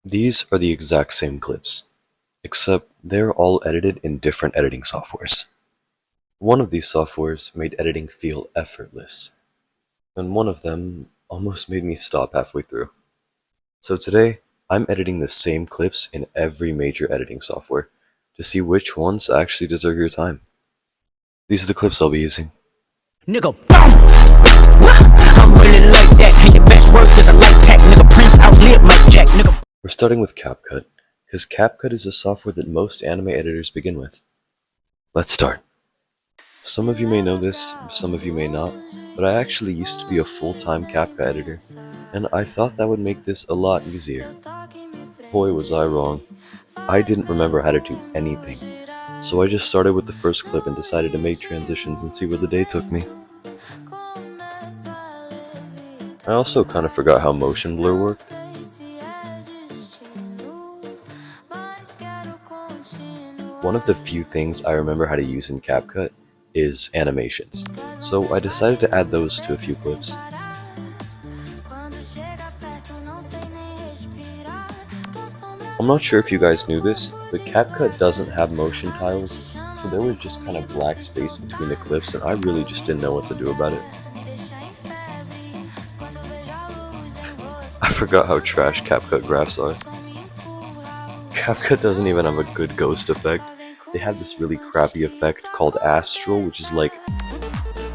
These are the exact same clips, except they're all edited in different editing softwares. One of these softwares made editing feel effortless, and one of them almost made me stop halfway through. So today, I'm editing the same clips in every major editing software to see which ones actually deserve your time. These are the clips I'll be using. Nigga, I'm really like that, and your best work is a light pack, nigga. Prince outlive Mike Jack, nigga. We're starting with CapCut, because CapCut is a software that most anime editors begin with. Let's start. Some of you may know this, some of you may not, but I actually used to be a full-time CapCut editor, and I thought that would make this a lot easier. Boy, was I wrong. I didn't remember how to do anything, so I just started with the first clip and decided to make transitions and see where the day took me. I also kind of forgot how motion blur worked. One of the few things I remember how to use in CapCut is animations, so I decided to add those to a few clips. I'm not sure if you guys knew this, but CapCut doesn't have motion tiles, so there was just kind of black space between the clips and I really just didn't know what to do about it. I forgot how trash CapCut graphs are. CapCut doesn't even have a good ghost effect. They have this really crappy effect called Astral, which is like,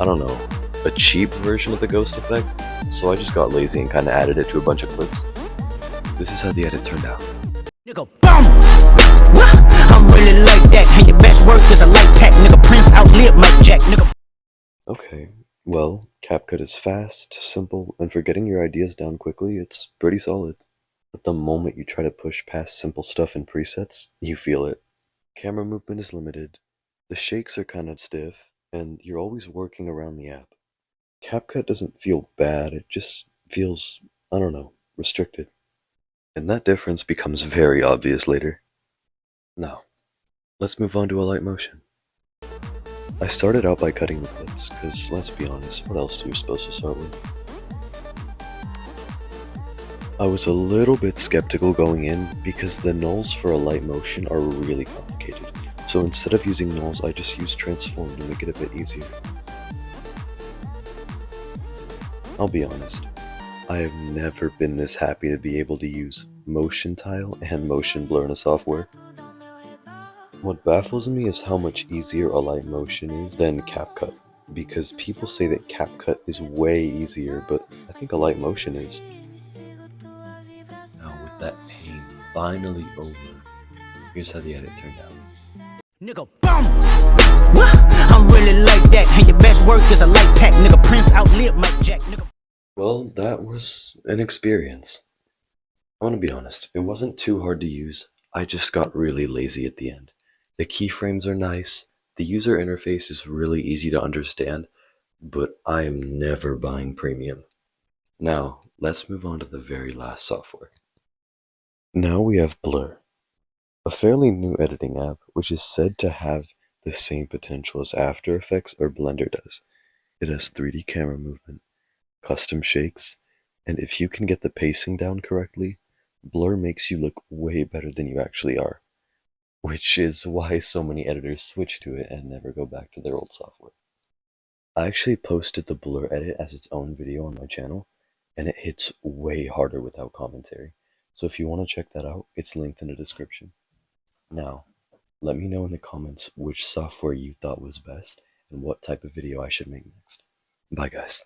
I don't know, a cheap version of the ghost effect, so I just got lazy and kinda added it to a bunch of clips. This is how the edit turned out. Nigga, I'm really like that, and your best work is a light pack, nigga. Prince outlive Mike Jack, nigga. Okay, well, CapCut is fast, simple, and for getting your ideas down quickly, it's pretty solid. But the moment you try to push past simple stuff in presets, you feel it. Camera movement is limited, the shakes are kinda stiff, and you're always working around the app. CapCut doesn't feel bad, it just feels, I don't know, restricted. And that difference becomes very obvious later. Now, let's move on to Alight Motion. I started out by cutting the clips, because let's be honest, what else are you supposed to start with? I was a little bit skeptical going in because the nulls for Alight Motion are really complicated, so instead of using nulls I just used transform to make it a bit easier. I'll be honest, I have never been this happy to be able to use motion tile and motion blur in a software. What baffles me is how much easier Alight Motion is than CapCut, because people say that CapCut is way easier, but I think Alight Motion is. Now with that pain finally over, here's how the edit turned out. Nigga, I'm really like that, and your best work is a light pack, nigga. Prince outlive Mike Jack, nigga. Well, that was an experience. I want to be honest, it wasn't too hard to use, I just got really lazy at the end. The keyframes are nice, the user interface is really easy to understand, but I am never buying premium. Now, let's move on to the very last software. Now we have Blurrr, a fairly new editing app which is said to have the same potential as After Effects or Blender does. It has 3D camera movement, custom shakes, and if you can get the pacing down correctly, Blurrr makes you look way better than you actually are, which is why so many editors switch to it and never go back to their old software. I actually posted the Blurrr edit as its own video on my channel, and it hits way harder without commentary, so if you want to check that out, it's linked in the description. Now, let me know in the comments which software you thought was best and what type of video I should make next. Bye guys.